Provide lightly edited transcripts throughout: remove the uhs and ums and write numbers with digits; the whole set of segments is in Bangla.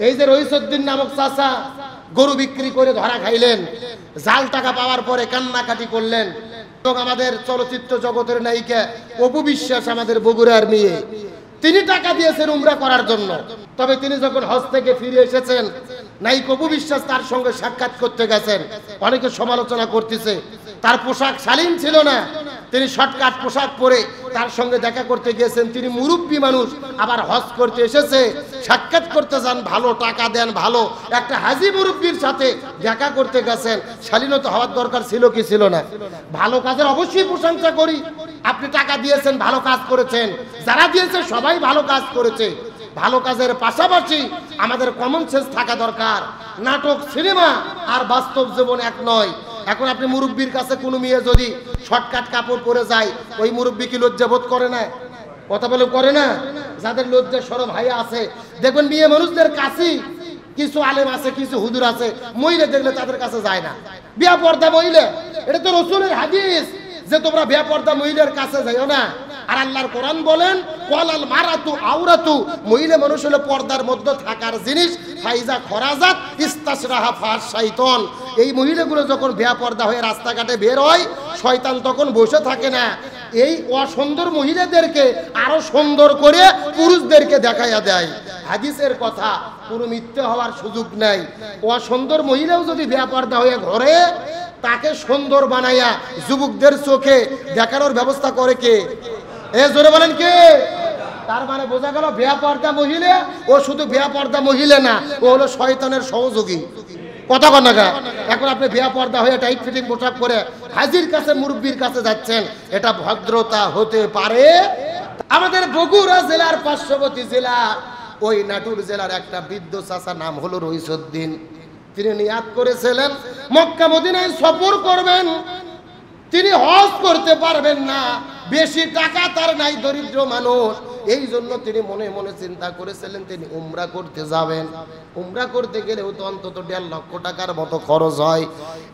এই যে রইসুদ্দিন নামক চাচা গরু বিক্রি করে ধরা খাইলেন, জাল টাকা পাওয়ার পরে কান্নাকাটি করলেন। এবং আমাদের চলচ্চিত্র জগতের নায়িকা অপু বিশ্বাস, আমাদের বগুড়ার মেয়ে, তিনি টাকা দিয়েছেন উমরা করার জন্য। তবে তিনি যখন হজ থেকে ফিরে এসেছেন, নায়িকা অপু বিশ্বাস তার সঙ্গে সাক্ষাৎ করতে গেছেন। অনেকে সমালোচনা করতেছে তার পোশাক শালীন ছিল না, তিনি শর্টকাট পোশাক পরে তার সঙ্গে দেখা করতে গিয়েছেন। তিনি মুরব্বী মানুষ, আবার হজ করতে এসেছে, সাক্ষাৎ করতে যান, ভালো টাকা দেন, ভালো একটা হাজি মুরব্বীর সাথে দেখা করতে গেছেন। শালীনতা হওয়ার দরকার ছিল কি ছিল না? ভালো কাজের অবশ্যই প্রশংসা করি। আপনি টাকা দিয়েছেন, ভালো কাজ করেছেন, যারা দিয়েছে সবাই ভালো কাজ করেছে। ভালো কাজের পাশাপাশি আমাদের কমন সেন্স থাকা দরকার। নাটক, সিনেমা আর বাস্তব জীবন এক নয়। এখন আপনি মুরব্বীর কাছে কোনো মেয়ে যদি শর্টকাট কাপড় পরে যায়, ওই মুরব্বী কি লজ্জা বোধ করে না? কথা বলে করে না? যাদের লজ্জা শরম হায়া আছে, দেখবেন মেয়ে মানুষদের কাছে কিছু আলেম আছে, কিছু হুজুর আছে, মহিলা দেখলে তাদের কাছে যায় না। বিয়া পর্দা মহিলা, এটা তো রাসূলের হাদিস যে তোমরা বিয়া পর্দা মহিলার কাছে যাইও না। আর আল্লাহর কোরআন বলেন ওয়ালাল মারাতু আওরাতু, মহিলা মানুষ হলো পর্দার মধ্যে থাকার জিনিস। ফাইজা খরাজাত ইস্তাশরাহা ফাশ শাইতান, এই মহিলাগুলো যখন বিয়া পর্দা হয়ে রাস্তাঘাটে বের হয়, শয়তান তখন বসে থাকে না, এই অসুন্দর মহিলাদেরকে আরো সুন্দর করে পুরুষদেরকে দেখাইয়া দেয়। হাদিসের কথা, কোনো মিথ্যে হওয়ার সুযোগ নাই। অসুন্দর মহিলাও যদি বিয়া পর্দা হয়ে ঘরে, তাকে সুন্দর বানাইয়া যুবকদের চোখে দেখানোর ব্যবস্থা করে কে? এ জোরে বলেন কে? তার মানে বোঝা গেল বিয়া পর্দা মহিলা ও শুধু বিয়া পর্দা মহিলা না, ও হলো শয়তানের সহযোগী। কথা কন না? এখন আপনি বিয়া পর্দা হয়ে টাইট ফিটিং পোশাক পরে হাজির কাছে, মুরব্বীর কাছে যাচ্ছেন, এটা ভদ্রতা হতে পারে? আমাদের বগুড়া জেলার পার্শ্ববর্তী জেলা, ওই নাটোর জেলার একটা বৃদ্ধ চাচা, নাম হলো রইসুদ্দিন। তিনি নিয়াত করেছিলেন মক্কা মদিনায় সফর করবেন। তিনি হজ করতে পারবেন না, বেশি টাকা তার নাই, দরিদ্র মানুষ। এই জন্য তিনি মনে মনে চিন্তা করেছিলেন তিনি উমরা করতে যাবেন। উমরা করতে গেলেও তো অন্তত 1.5 লক্ষ টাকার মতো খরচ হয়।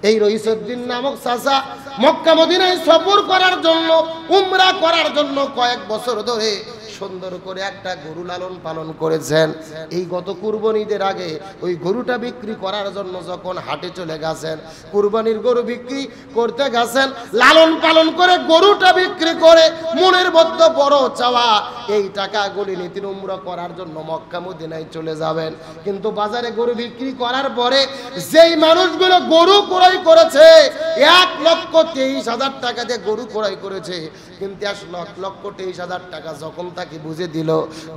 এই রইসুদ্দিন নামক চাচা মক্কা মদিনায় সফর করার জন্য, উমরা করার জন্য কয়েক বছর ধরে সুন্দর করে একটা গরু লালন পালন করেছেন। এই গত কুরবানিদের আগে ওই গরুটা বিক্রি করার জন্য যখন হাটে চলে গেছেন, কুরবানির গরু বিক্রি করতে গেছেন, লালন পালন করে গরুটা বিক্রি করে মনের মধ্যে বড় চাওয়া, এই টাকাগুলি নিয়ে তিনি উমরা করার জন্য মক্কা মদিনায় চলে যাবেন। কিন্তু বাজারে গরু বিক্রি করার পরে যেই মানুষগুলো গরু ক্রয় করেছে, 1,23,000 টাকা দিয়ে গরু ক্রয় করেছে, কিন্তু 1,23,000 টাকা যখন তাকে বুঝে দিল,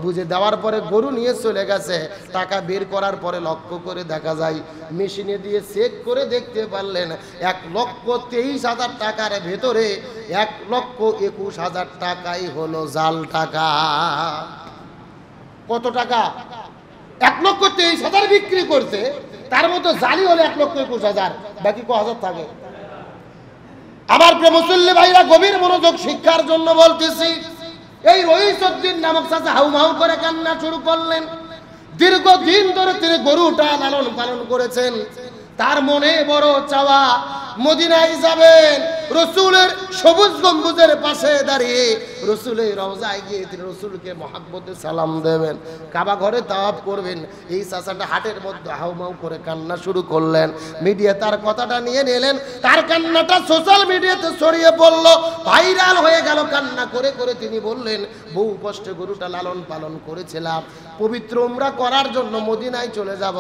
বুঝে দেওয়ার পরে গরু নিয়ে চলে গেছে, টাকা বের করার পরে লক্ষ্য করে দেখা যায়, মেশিনে দিয়ে চেক করে দেখতে পারলেন 1,23,000 টাকার ভেতরে 1,21,000 টাকাই হলো জাল টাকা। কত টাকা? 1,23,000 বিক্রি করছে, তার মতো জালি হলো 1,21,000, বাকি ক হাজার থাকে। আমার প্রিয় মুসল্লি ভাইরা, গভীর মনোযোগ শিক্ষার জন্য বলতেছি। এই রইসুদ্দিন নামক চাচা হাউমাউ করে কান্না শুরু করলেন। দীর্ঘদিন ধরে তিনি গরুটা লালন পালন করেছেন, তার মনে বড় চাওয়া মদিনায় যাবেন, রসুলের সবুজ গম্বুজের পাশে দাঁড়িয়ে রসুলের রওজায় গিয়ে তিনি রসুলকে মহাব্বতে সালাম দেবেন, কাবা ঘরে তাওয়াফ করবেন। এই চাচাটা হাটের মধ্যে হাউমাউ করে কান্না শুরু করলেন। মিডিয়া তার কথাটা নিয়ে নিলেন, তার কান্নাটা সোশ্যাল মিডিয়াতে ছড়িয়ে পড়ল, ভাইরাল হয়ে গেল। কান্না করে করে তিনি বললেন, বহু কষ্টে গরুটা লালন পালন করেছিলাম, পবিত্র উমরা করার জন্য মদিনায় চলে যাব,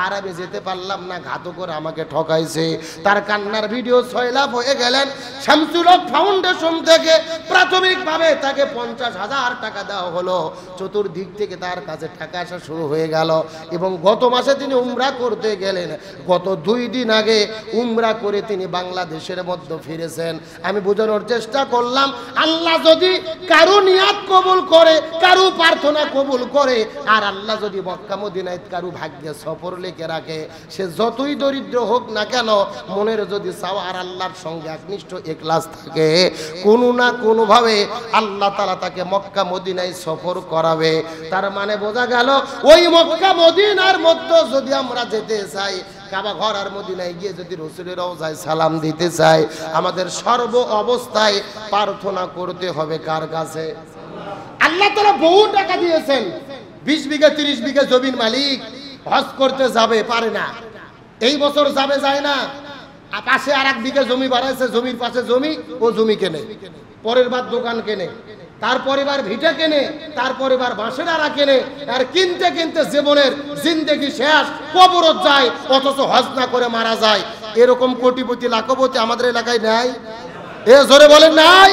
আর আমি যেতে পারলাম না, ঘাতকরা আমাকে ঠকাইছে। তার কান্নার ভিডিও সয়লাভ হয়ে গেলেন। শামসুল হক ফাউন্ডেশন থেকে প্রাথমিকভাবে তাকে 50,000 টাকা দেওয়া হলো। চতুর্দিক থেকে তার কাছে টাকা আসা শুরু হয়ে গেল এবং গত মাসে তিনি উমরা করতে গেলেন। গত 2 দিন আগে উমরা করে তিনি বাংলাদেশের মধ্যে ফিরেছেন। আমি বোঝানোর চেষ্টা করলাম, আল্লাহ যদি কারো নিয়াত কবুল করে, কারো প্রার্থনা কবুল করে, আর আল্লাহ যদি মক্কা মদিনায় কারো ভাগ্যে সফর লিখে রাখে, সে যতই দরিদ্র হোক না কেন, মনের যদি চাওয়া আর আল্লাহর সঙ্গে একনিষ্ঠ ইখলাস থাকে, কোনো না কোনো ভাবে আল্লাহ তাআলা তাকে মক্কা মদিনায় সফর করাবে। তার মানে বোঝা গেল, ওই মক্কা মদিনার মধ্যে যদি আমরা যেতে চাই, কাবা ঘর আর মদিনায় গিয়ে যদি রসুলের রওজায় সালাম দিতে চাই, আমাদের সর্ব অবস্থায় প্রার্থনা করতে হবে কার কাছে? আল্লাহ তাআলা বহু টাকা দিয়েছেন, 20 বিঘা 30 বিঘা জমির মালিক, হজ করতে যাবে, পারে না। এই বছর যাবে, যায় না। পাশে আর এক দিকে জমি বাড়াইছে, জমির পাশে জমি, ও জমি কেনে, পরের বার দোকান কেনে, তার পরিবার ভিটে কেনে, তার পরিবার বাঁশের আড়া কেনে, আর কিনতে কিনতে জীবনের জিন্দেগি শেষ, কবরত যায়, অথচ হজ না করে মারা যায়। এরকম কোটিপতি লাখপতি আমাদের এলাকায় নাই? এ জোরে বলেন নাই?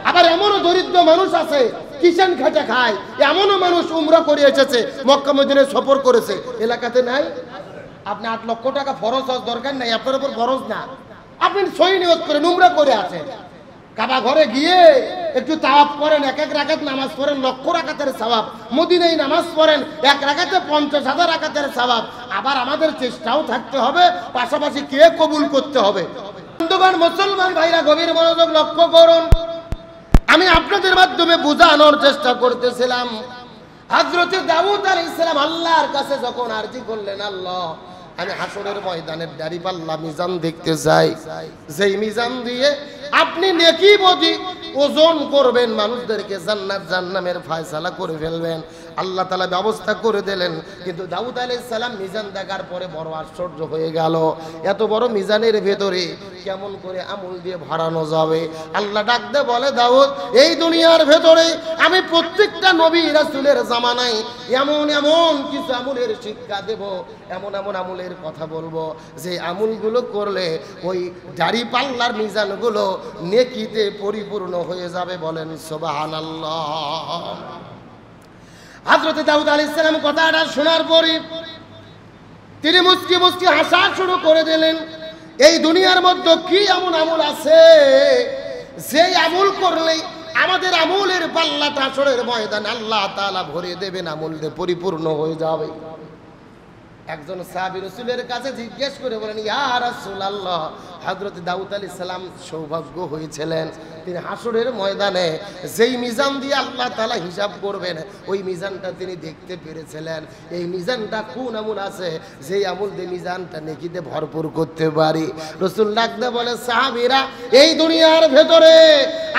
আবার এমনও দরিদ্র মানুষ আছে কিষান খেটে খায়, এমনও মানুষ উমরা করে এসেছে, মক্কা মদিনায় সফর করেছে, এলাকাতে নাই? আপনি 8 লক্ষ টাকা ফরজ হওয়ার দরকার নাই, আপনার উপর ফরজ না। আপনি সই নিয়ত করেন, উমরা করে আছেন, কাবা ঘরে গিয়ে একটু তাওয়াফ করেন, এক এক রাকাত নামাজ পড়েন, লক্ষ রাকাতের সওয়াব। মদিনায় নামাজ পড়েন, এক রাকাতে 50,000 রাকাতের সওয়াব। আবার আমাদের চেষ্টাও থাকতে হবে, পাশাপাশি কে কবুল করতে হবে। বন্ধুগণ, মুসলমান ভাইরা গভীর মনোযোগ লক্ষ্য করুন। আমি আপনাদের মাধ্যমে বোঝানোর চেষ্টা করতেছিলাম, হযরত দাউদ আলাইহিস সালাম আল্লাহর কাছে যখন আরজি করলেন, আল্লাহ আমি হাসরের ময়দানের দাড়িপাল্লা মিজান দেখতে চাই, যেই মিজান দিয়ে আপনি নেকি বদি ওজন করবেন, মানুষদেরকে জান্নাত জাহান্নামের ফয়সালা করে ফেলবেন। আল্লাহ তাআলা ব্যবস্থা করে দিলেন। কিন্তু দাউদ আলাইহিস সালাম মিজান দেখার পরে বড় আশ্চর্য হয়ে গেল, এত বড় মিজানের ভেতরে কেমন করে আমল দিয়ে ভরানো যাবে। আল্লাহ ডাকতে বলে, দাউদ, এই দুনিয়ার ভেতরে আমি প্রত্যেকটা নবী রাসূলের জামানায় এমন এমন কিছু আমলের শিক্ষা দেব, এমন এমন আমলের কথা বলবো, যে আমলগুলো করলে ওই দাড়িপাল্লার মিজানগুলো নেকিতে পরিপূর্ণ হয়ে যাবে। বলেন সুবহানাল্লাহ। হযরত দাউদ আলাইহিস সালাম কথাটা শোনার পরে তিনি মুচকি মুচকি হাসা শুরু করে দিলেন। এই দুনিয়ার মধ্যে কি এমন আমল আছে যে আমল করলে আমাদের আমলের পাল্লাটা হাসরের ময়দানে আল্লাহ তাআলা ভরে দেবেন, আমল দিয়ে পরিপূর্ণ হয়ে যাবে। একজন সাহাবী রাসূলের কাছে জিজ্ঞেস করে বলেন, ইয়া রাসূলুল্লাহ, হযরত দাউদ আলাইহিস সালাম সৌভাগ্য হয়েছিলেন, তিনি হাসরের ময়দানে যেই মিজান দিয়ে আল্লাহ তাআলা হিসাব করবেন ওই মিজানটা তিনি দেখতে পেরেছিলেন। এই মিজানটা কোন আমল আছে যেই আমল দিয়ে মিজানটা নেকিতে ভরপুর করতে পারি? রাসূল ডাকতে বলে, সাহাবীরা, এই দুনিয়ার ভেতরে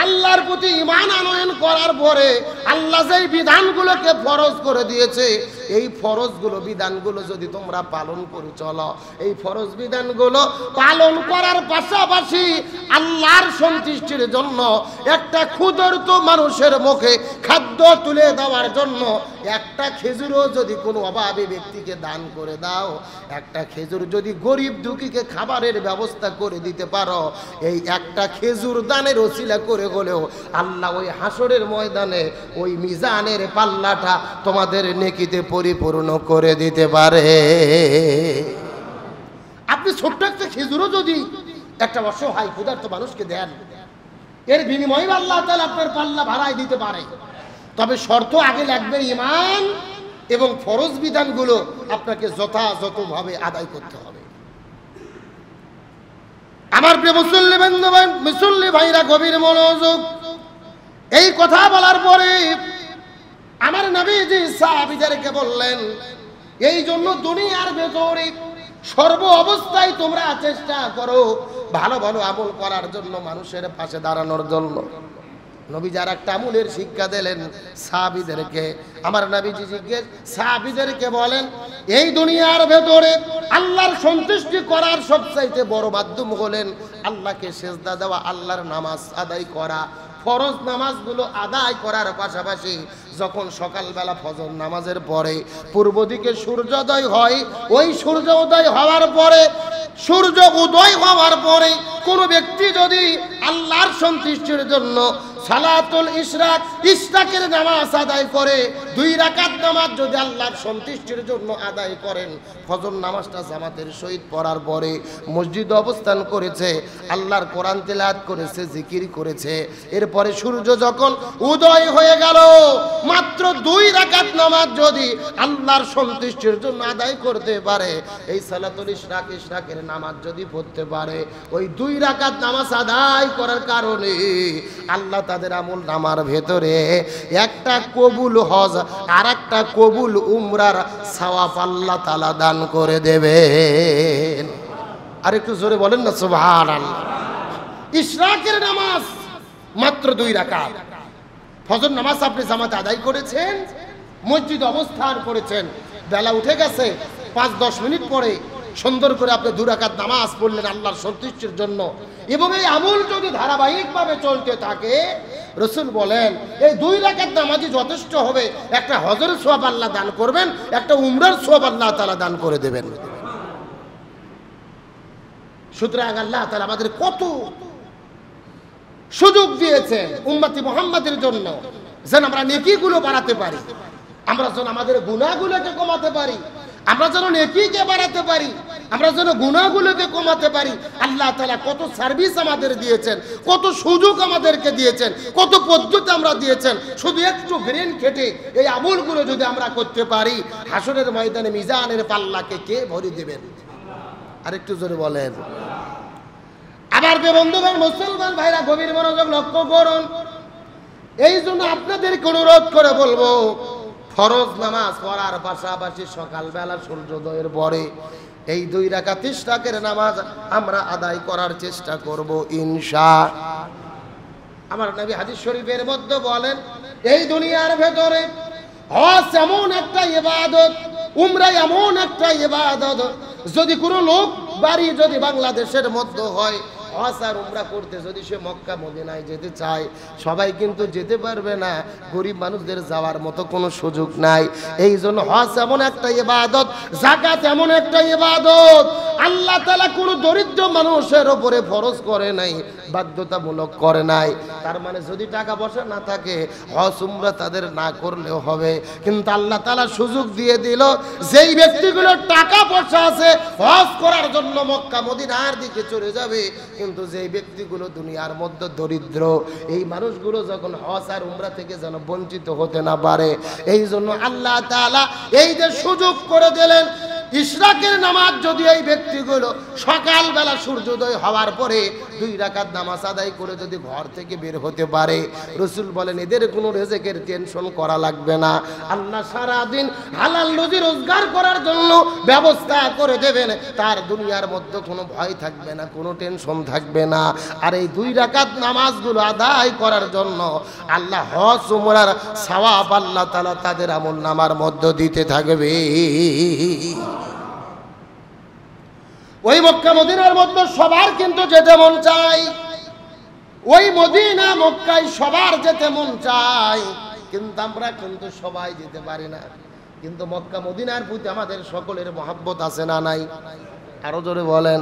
আল্লাহর প্রতি ঈমান আনয়ন করার পরে আল্লাহ যেই বিধানগুলোকে ফরজ করে দিয়েছে, এই ফরজগুলো বিধানগুলো যদি তোমরা পালন করে চলো, এই ফরজ বিধানগুলো পালন করার পাশাপাশি আল্লাহর সন্তুষ্টির জন্য একটা ক্ষুধার্ত মানুষের মুখে খাদ্য তুলে দেওয়ার জন্য একটা খেজুরও যদি কোনো অভাবী ব্যক্তিকে দান করে দাও, একটা খেজুর যদি গরিব দুঃখীকে খাবারের ব্যবস্থা করে দিতে পারো, এই একটা খেজুর দানের ওসিলা করে হলেও আল্লাহ ওই হাসরের ময়দানে ওই মিজানের পাল্লাটা তোমাদের নেকিতে পরিপূর্ণ করে দিতে পারে। আপনি ছোট্ট একটা খেজুরও যদি একটা অসহায় ক্ষুধার্ত মানুষকে দেন, এর বিনিময়ে আল্লাহ তাআলা আপনার পাল্লা ভাড়ায় দিতে পারে। তবে শর্ত আগে লাগবে ঈমান, এবং ফরজ বিধানগুলো আপনাকে যথাযথভাবে আদায় করতে হবে। আমার প্রিয় মুসল্লি ভাইরা গভীর মনোযোগ। এই কথা বলার পরে আমার নবীজি সাহাবীদেরকে বললেন, এই জন্য দুনিয়ার ভেতরে সর্ব অবস্থায় তোমরা চেষ্টা করো ভালো ভালো আমল করার জন্য, মানুষের পাশে দাঁড়ানোর জন্য। নবী যার একটা আমলের শিক্ষা দিলেন সাহাবীদেরকে, আমার নবীজি জিজ্ঞেস সাহাবীদেরকে বলেন, এই দুনিয়ার ভেতরে আল্লাহর সন্তুষ্টি করার সবচাইতে বড় মাধ্যম হলেন আল্লাহকে সিজদা দেওয়া, আল্লাহর নামাজ আদায় করা। ফরজ নামাজগুলো আদায় করার পাশাপাশি যখন সকালবেলা ফজর নামাজের পরে পূর্ব দিকে সূর্যোদয় হয়, ওই সূর্যোদয় হওয়ার পরে, সূর্য উদয় হওয়ার পরে কোনো ব্যক্তি যদি আল্লাহর সন্তুষ্টির জন্য সালাতুল ইশরাক, ইশরাকের নামাজ আদায় করে, 2 রাকাত নামাজ যদি আল্লাহর সন্তুষ্টির জন্য আদায় করেন, ফজর নামাজটা জামাতের সহিত পড়ার পরে মসজিদে অবস্থান করেছে, আল্লাহর কোরআন তেলাওয়াত করেছে, জিকির করেছে, এরপরে সূর্য যখন উদয় হয়ে গেল, মাত্র 2 রাকাত নামাজ যদি আল্লাহর সন্তুষ্টির জন্য আদায় করতে পারে, এই সালাতুল ইশরাক, ইশরাকের নামাজ যদি পড়তে পারে, ওই 2 রাকাত নামাজ আদায় করার কারণে আল্লাহ তাদের আমল নামার ভেতরে একটা কবুল হজ আর একটা কবুল উমরার সওয়াব আল্লাহ তাআলা দান করে দেবেন। আর একটু জোরে বলেন না সুবহানাল্লাহ। ইশরাকের নামাজ মাত্র 2 রাকাত, ফজর নামাজ আপনি জামাতে আদায় করেছেন, মসজিদে অবস্থান করেছেন, বেলা উঠে গেছে, 5-10 মিনিট পরে সুন্দর করে আপনি 2 রাকাত নামাজ পড়লেন আল্লাহর সন্তুষ্টির জন্য, এবং এই আমল যদি ধারাবাহিকভাবে চলতে থাকে, রাসূল বলেন এই 2 রাকাত নামাজই যথেষ্ট হবে। একটা হজের সওয়াব আল্লাহ দান করবেন, একটা উমরার সওয়াব আল্লাহ তাআলা দান করে দেবেন। সুতরাং আল্লাহ তাআলা আমাদের কত সুযোগ দিয়েছেন উম্মতি মুহাম্মাদের জন্য, যেন আমরা নেকিগুলো বাড়াতে পারি, আমরা যেন আমাদের গুনাহগুলোকে কমাতে পারি, আমরা যেন নেকিকে বাড়াতে পারি, আমরা যেন গুনাহগুলোকে কমাতে পারি। আল্লাহ তাআলা কত সার্ভিস আমাদের দিয়েছেন, কত সুযোগ আমাদেরকে দিয়েছেন, কত পদ্ধতি আমরা দিয়েছেন। শুধু একটু ব্রেন খেটে এই আমলগুলো যদি আমরা করতে পারি, হাসরের ময়দানে মিজানের পাল্লাকে কে ভরে দেবেন? আরেকটু জোরে বলেন। আবার বন্ধুগণ, মুসলমান ভাইরা গভীর মনোযোগ লক্ষ্য করুন। এই জন্য আপনাদেরকে অনুরোধ করে বলবো, ফরজ নামাজ পড়ার পাশাপাশি সকালবেলা সূর্যোদয়ের পরে এই 2 রাকাত ইশরাকের নামাজ আমরা আদায় করার চেষ্টা করব ইনশাআল্লাহ। আমার নবী হাদিস শরীফের মধ্যে বলেন, এই দুনিয়ার ভেতরে হজ এমন একটা ইবাদত, উমরা এমন একটা ইবাদত, যদি কোনো লোক বাড়ি যদি বাংলাদেশের মধ্যে হয়, হজ আর উমরা করতে যদি সে মক্কা মদিনায় যেতে চায়, সবাই কিন্তু যেতে পারবে না, গরিব মানুষদের যাওয়ার মতো কোনো সুযোগ নাই। এই জন্য হজ এমন একটা ইবাদত, যাকাত এমন একটা ইবাদত, আল্লাহ তাআলা কোনো দরিদ্র মানুষের উপরে ফরজ করে নাই, বাধ্যতামূলক করে নাই। তার মানে যদি টাকা পয়সা না থাকে, হজ উমরা তাদের না করলেও হবে। কিন্তু আল্লাহ তাআলা সুযোগ দিয়ে দিল, যেই ব্যক্তিগুলোর টাকা পয়সা আছে হজ করার জন্য মক্কা মদিনার দিকে চলে যাবে, কিন্তু যেই ব্যক্তিগুলো দুনিয়ার মধ্যে দরিদ্র, এই মানুষগুলো যখন হজ আর উমরা থেকে যেন বঞ্চিত হতে না পারে, এই জন্য আল্লাহ তাআলা এই যে সুযোগ করে দিলেন, ইশরাকের নামাজ যদি এই ব্যক্তিগুলো সকালবেলা সূর্যোদয় হওয়ার পরে 2 রাকাত নামাজ আদায় করে যদি ঘর থেকে বের হতে পারে, রাসূল বলেন এদের কোনো রিজিকের টেনশন করা লাগবে না। আল্লাহ সারা দিন হালাল রুজি রোজগার করার জন্য ব্যবস্থা করে দেবেন, তার দুনিয়ার মধ্যে কোনো ভয় থাকবে না, কোনো টেনশন থাকবে না। আর এই 2 রাকাত নামাজগুলো আদায় করার জন্য আল্লাহ হজ উমরার সওয়াব আল্লাহ তাআলা তাদের আমলনামার মধ্যে দিতে থাকবে। ওই মক্কা মদিনার মধ্যে সবার কিন্তু যেতে মন চায়, ওই মদিনা মক্কায় সবার যেতে মন চায়, কিন্তু আমরা কিন্তু সবাই যেতে পারি না। কিন্তু মক্কা মদিনার প্রতি আমাদের সকলের মহব্বত আছে না নাই? আরো জোরে বলেন।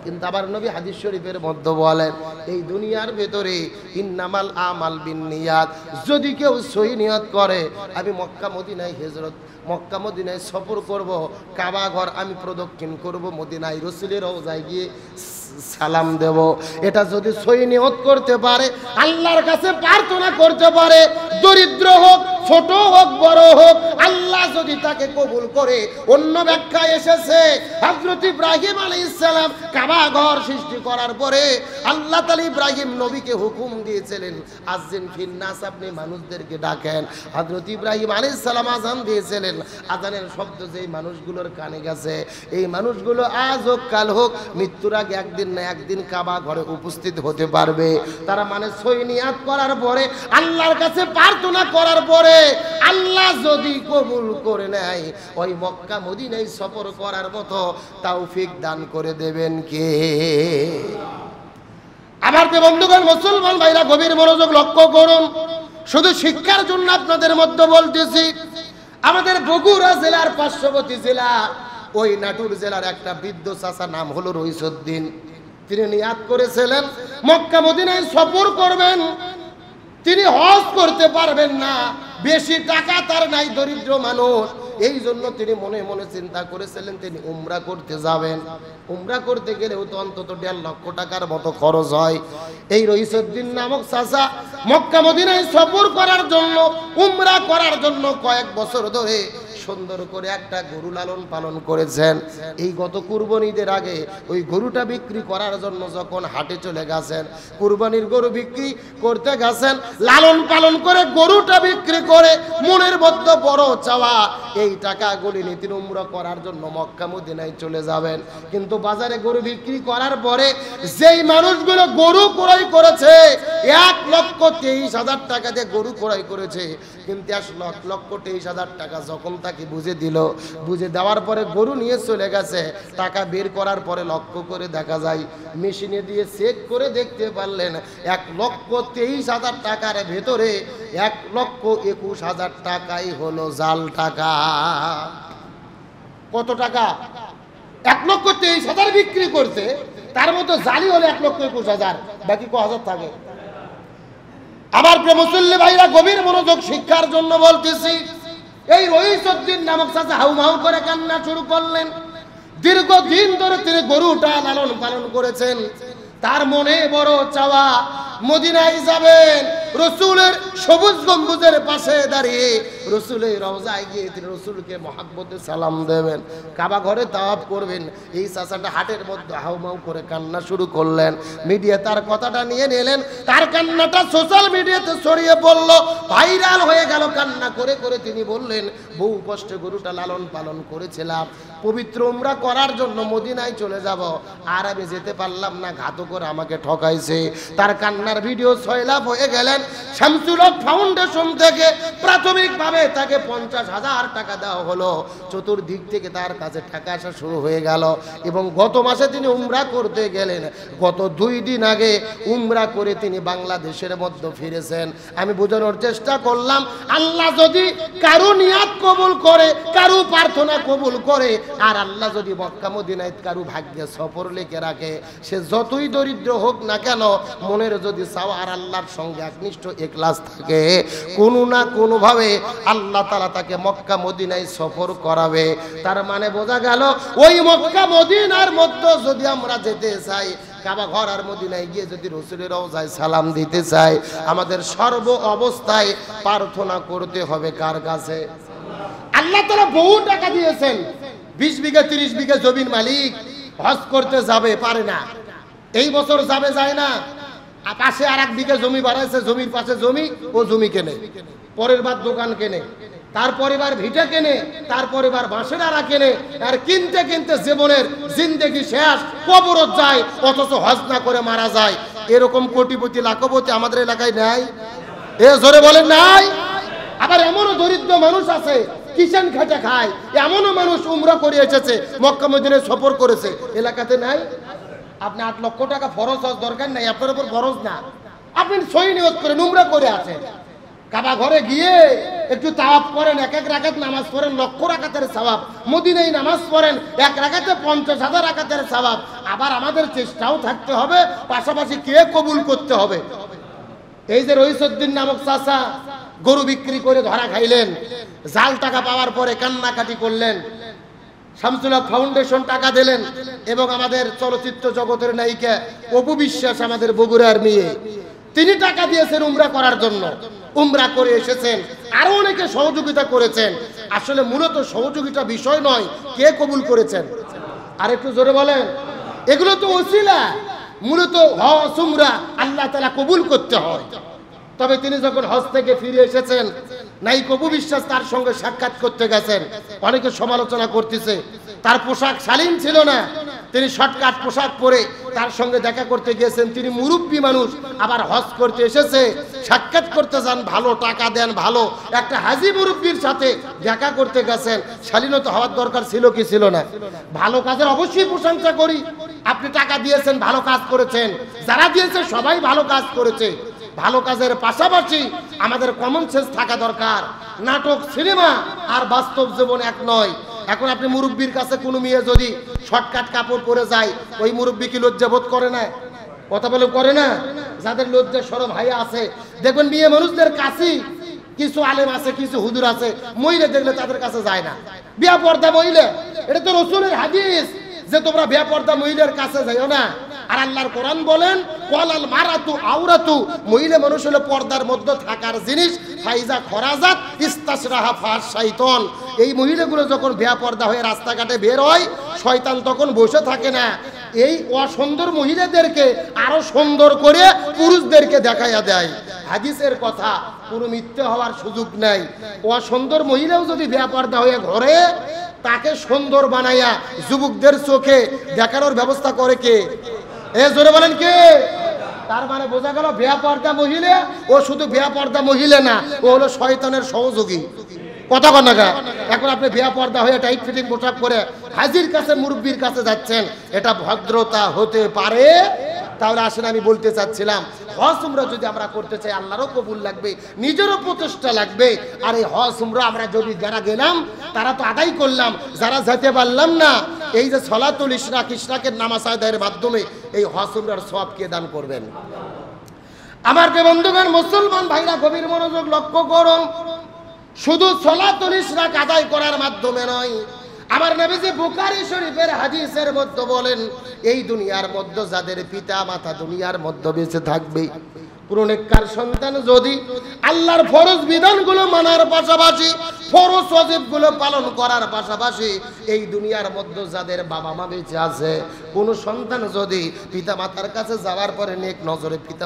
কিন্তু আবার নবী হাদিস শরীফের মধ্যে বলেন, এই দুনিয়ার ভেতরে ইন্নামাল আমাল বিন্নিয়াত, যদি কেউ সহি নিয়ত করে আমি মক্কা মদিনায় হিজরত, মক্কা মদিনায় সফর করব, কাবা ঘর আমি প্রদক্ষিণ করব, মদিনায় রাসূলের রওজায় গিয়ে সালাম দেব, এটা যদি সহি নিয়ত করতে পারে, আল্লাহর কাছে প্রার্থনা করতে পারে, দরিদ্র হোক ছোট হোক বড় হোক, আল্লাহ যদি তাকে কবুল করে। অন্য ব্যাখ্যা এসেছে, হযরত ইব্রাহিম আলাইহিস সালাম কাবা ঘর সৃষ্টি করার পরে আল্লাহ তাআলা ইব্রাহিম নবীকে হুকুম দিয়েছিলেন, আযিন ফিন নাস, আপনি মানুষদেরকে ডাকেন। হযরত ইব্রাহিম আলাইহিস সালাম আযান দিয়েছিলেন, আযানের শব্দ যেই মানুষগুলোর কানে গেছে, এই মানুষগুলো আজ হোক কাল হোক মৃত্যুর আগে একদিন না একদিন কাবা ঘরে উপস্থিত হতে পারবে। তারা মানে সহি নিয়ত করার পরে, আল্লাহর কাছে প্রার্থনা করার পরে আল্লাহ যদি কবুল করে নেয়, ওই মক্কা মদিনায় সফর করার মতো তৌফিক দান করে দেবেন কে? আবার বন্ধুগণ, মুসলমান ভাইরা গভীর মনোযোগ লক্ষ্য করুন। শুধু শিক্ষার জন্য আপনাদের মধ্যে বলতেছি, আমাদের বগুড়া জেলার পার্শ্ববর্তী জেলা, ওই নাটোর জেলার একটা বৃদ্ধ চাচা, নাম হলো রইসউদ্দিন। তিনি নিয়াত করেছিলেন মক্কা মদিনায় সফর করবেন। তিনি হজ করতে পারবেন না, বেশি টাকা তার নাই, দরিদ্র মানুষ। এই জন্য তিনি মনে মনে চিন্তা করেছিলেন তিনি উমরা করতে যাবেন। উমরা করতে গেলেও তো অন্তত 1.5 লক্ষ টাকার মতো খরচ হয়। এই রইসউদ্দিন নামক চাচা মক্কা মদিনায় সফর করার জন্য, উমরা করার জন্য কয়েক বছর ধরে সুন্দর করে একটা গরু লালন পালন করেছেন। এই গত কুরবানিদের আগে ওই গরুটা বিক্রি করার জন্য যখন হাটে চলে গেছেন, কুরবানির গরু বিক্রি করতে গেছেন, লালন পালন করে গরুটা বিক্রি করে মনের মধ্যে বড় চাওয়া, এই টাকাগুলি নিয়ে তিনি উমরা করার জন্য মক্কা মদিনায় চলে যাবেন। কিন্তু বাজারে গরু বিক্রি করার পরে যেই মানুষগুলো গরু ক্রয় করেছে, 1,23,000 টাকা দিয়ে গরু ক্রয় করেছে, কিন্তু 1,23,000 টাকা যখন তাকে বুঝে দিল, বুঝে দেওয়ার পরে গরু নিয়ে চলে গেছে। টাকা বের করার পরে লক্ষ্য করে দেখা যায়, মেশিনে দিয়ে চেক করে দেখতে পারলেন 1,23,000 টাকার ভেতরে 1,21,000 টাকাই হলো জাল টাকা। কত টাকা? 1,23,000 বিক্রি করছে, তার মধ্যে জালি হলো 1,21,000, বাকি ক হাজার থাকে। আমার প্রিয় মুসল্লি ভাইরা, গভীর মনোযোগ শিক্ষার জন্য বলতেছি। এই রইসউদ্দিন নামক চাচা হাউমাউ করে কান্না শুরু করলেন। দীর্ঘদিন ধরে তিনি গরুটা লালন পালন করেছেন। তার মনে বড় চাওয়া, মদিনায় যাবেন, রসুলের সবুজ গম্বুজের পাশে দাঁড়িয়ে রসুলের রওজায় গিয়ে তিনি রসুলকে মহাব্বতে সালাম দেবেন, কাবা ঘরে তাওয়াফ করবেন। এই চাচাটা হাটের মধ্যে হাউমাউ করে কান্না শুরু করলেন। মিডিয়া তার কথাটা নিয়ে নিলেন, তার কান্নাটা সোশ্যাল মিডিয়াতে ছড়িয়ে পড়ল, ভাইরাল হয়ে গেল। কান্না করে করে তিনি বললেন, বহু কষ্টে গরুটা লালন পালন করেছিলাম, পবিত্র উমরা করার জন্য মদিনায় চলে যাব, আর আমি যেতে পারলাম না, ঘাতক আমাকে ঠকাইছে। তার কান্নার ভিডিও সয়লাভ হয়ে গেলেন। শামসুল হক ফাউন্ডেশন থেকে প্রাথমিকভাবে তাকে 50,000 টাকা দেওয়া হলো। চতুর্দিক থেকে তার কাছে টাকা আসা শুরু হয়ে গেল এবং গত মাসে তিনি উমরা করতে গেলেন। গত 2 দিন আগে উমরা করে তিনি বাংলাদেশের মধ্যে ফিরেছেন। আমি বোঝানোর চেষ্টা করলাম, আল্লাহ যদি কারো নিয়াত কবুল করে, কারো প্রার্থনা কবুল করে, আর আল্লাহ যদি মক্কা মদিনায় কারো ভাগ্যে সফর লিখে রাখে, সে যতই দরিদ্র হোক না কেন, মনের যদি চাওয়া আর আল্লাহর সঙ্গে একনিষ্ঠ ইখলাস থাকে, কোনো না কোনোভাবে আল্লাহ তাআলা তাকে মক্কা মদিনায় সফর করাবে। তার মানে বোঝা গেল, ওই মক্কা মদিনার মধ্যে যদি আমরা যেতে চাই, কাবা ঘর আর মদিনায় গিয়ে যদি রসুলের রওজায় সালাম দিতে চাই, আমাদের সর্ব অবস্থায় প্রার্থনা করতে হবে কার কাছে? আল্লাহ তাআলা বহু টাকা দিয়েছেন। 20 বিঘা 30 বিঘা জমির মালিক হজ করতে যাবে, পারে না। এই বছর যাবে, যায় না। পাশে আর 1 বিঘা জমি বাড়াইছে, জমির পাশে জমি, ও জমি কেনে, পরের বার দোকান কেনে, তার পরিবার ভিটা কেনে, তার পরিবার বাঁশের আড়া কেনে, আর কিনতে কিনতে জীবনের জিন্দেগি শেষ, কবরত যায়, অথচ হজ না করে মারা যায়। এরকম কোটিপতি লাখপতি আমাদের এলাকায় নাই? এ জোরে বলেন নাই? আবার এমনও দরিদ্র মানুষ আছে, কিষান খেটে খায়, এমনও মানুষ উমরা করে এসেছে, মক্কা মদিনায় সফর করেছে, এলাকাতে নাই। আপনি 8 লক্ষ টাকা ফরজ হওয়ার দরকার নাই, আপনার উপর ফরজ না। আপনি সই নিয়ত করেন, উমরা করে আছেন, কাবা ঘরে গিয়ে একটু তাওয়াফ করেন, 1 রাকাত নামাজ পড়েন, লক্ষ রাকাতের সওয়াব। মদিনায় নামাজ পড়েন, 1 রাকাতে 50,000 রাকাতের সওয়াব। আবার আমাদের চেষ্টাও থাকতে হবে, পাশাপাশি কে কবুল করতে হবে। এই যে রইসউদ্দিন নামক চাচা গরু বিক্রি করে ধরা খাইলেন, জাল টাকা পাওয়ার পরে কান্নাকাটি করলেন, শামসুল হক ফাউন্ডেশন টাকা দিলেন এবং আমাদের চলচ্চিত্র জগতের নায়িকা অপু বিশ্বাস, আমাদের বগুড়ার মেয়ে, তিনি টাকা দিয়েছেন উমরা করার জন্য। উমরা করে এসেছেন, আরো অনেকে সহযোগিতা করেছেন। আসলে মূলত সহযোগিতা বিষয় নয়, কে কবুল করেছেন? আর একটু জোরে বলেন। এগুলো তো ওসিলা, মূলত হজ উমরা আল্লাহ তাআলা কবুল করতে হয়। তবে তিনি যখন হজ থেকে ফিরে এসেছেন, নায়িক অপু বিশ্বাস তার সঙ্গে সাক্ষাৎ করতে গেছেন। অনেকে সমালোচনা করতেছে, তার পোশাক শালীন ছিল না, তিনি শর্টকাট পোশাক পরে তার সঙ্গে দেখা করতে গিয়েছেন। তিনি মুরব্বী মানুষ, আবার হজ করতে এসেছে, সাক্ষাৎ করতে যান, ভালো টাকা দেন, ভালো একটা হাজি মুরব্বীর সাথে দেখা করতে গেছেন। শালীনতা হওয়ার দরকার ছিল কি ছিল না? ভালো কাজের অবশ্যই প্রশংসা করি, আপনি টাকা দিয়েছেন, ভালো কাজ করেছেন, যারা দিয়েছে সবাই ভালো কাজ করেছে। ভালো কাজের পাশাপাশি আমাদের কমন সেন্স থাকা দরকার। নাটক, সিনেমা আর বাস্তব জীবন এক নয়। এখন আপনি মুরব্বীর কাছে কোনো মেয়ে যদি শর্টকাট কাপড় পরে যায়, ওই মুরব্বী কি লজ্জা বোধ করে না? কথা বলে করে না? যাদের লজ্জা শরম হায়া আছে, দেখবেন মেয়ে মানুষদের কাছে কিছু আলেম আছে, কিছু হুজুর আছে, মহিলা দেখলে তাদের কাছে যায় না। বিয়া পর্দা মহিলা, এটা তো রাসূলের হাদিস যে তোমরা বিয়া পর্দা মহিলার কাছে যাইও না। আর আল্লাহর কোরআন বলেন, ওয়ালাল মারাতু আওরাতু, মহিলা মানুষ হলো পর্দার মধ্যে থাকার জিনিস, ফাইজা খরাজাত ইস্তাশরাহা ফাশাইতান। এই মহিলাগুলো যখন বেপর্দা হয়ে রাস্তাঘাটে বের হয়, শয়তান তখন বসে থাকে না, এই অসুন্দর মহিলাদেরকে আরো সুন্দর করে পুরুষদেরকে দেখাইয়া দেয়। হাদিসের কথা, পুরো মিথ্যে হওয়ার সুযোগ নাই। অসুন্দর মহিলাও যদি বেপর্দা হয়ে ঘরে, তাকে সুন্দর বানাইয়া যুবকদের চোখে দেখানোর ব্যবস্থা করে কে? এ জোরে বলেন কে? তার মানে বোঝা গেল বেপর্দা মহিলা ও শুধু বেপর্দা মহিলা না, ও হলো শয়তানের সহযোগী। কথা কন না। এখন আপনি বেপর্দা হয়ে টাইট ফিটিং পোশাক পরে হাজির কাছে মুরব্বির কাছে যাচ্ছেন, এটা ভদ্রতা হতে পারে? তাহলে আসেন আমি বলতে চাচ্ছিলাম, হজ উমরা যদি আমরা করতে চাই আল্লাহরও কবুল লাগবে, নিজেরও প্রচেষ্টা লাগবে। আর এই হজ উমরা আমরা যদি যারা গেলাম তারা তো আদায় করলাম, যারা যেতে পারলাম না, এই যে সলাতুল ইশরাক, ইশরাকের নামাজ আদায়ের মাধ্যমে এই হজ উমরার সওয়াব কে দান করবেন? আমার বন্ধুগণ, মুসলমান ভাইরা গভীর মনোযোগ লক্ষ্য করুন, শুধু সলাতুল ইশরাক আদায় করার মাধ্যমে নয়, আমার নবীজি বুখারী শরীফের হাদিসের মধ্যে বলেন, এই দুনিয়ার মধ্যে যাদের পিতা মাতা দুনিয়ার মধ্যে বেঁচে থাকবে, পুরনেককার সন্তান যদি আল্লাহর ফরজ বিধানগুলো মানার পাশাপাশি ফরজ ওয়াজিবগুলো পালন করার পাশাপাশি এই দুনিয়ার মধ্যে যাদের বাবা মা বেঁচে আছে, কোন সন্তান যদি পিতা মাতার কাছে যাওয়ার পরে নেক নজরে পিতা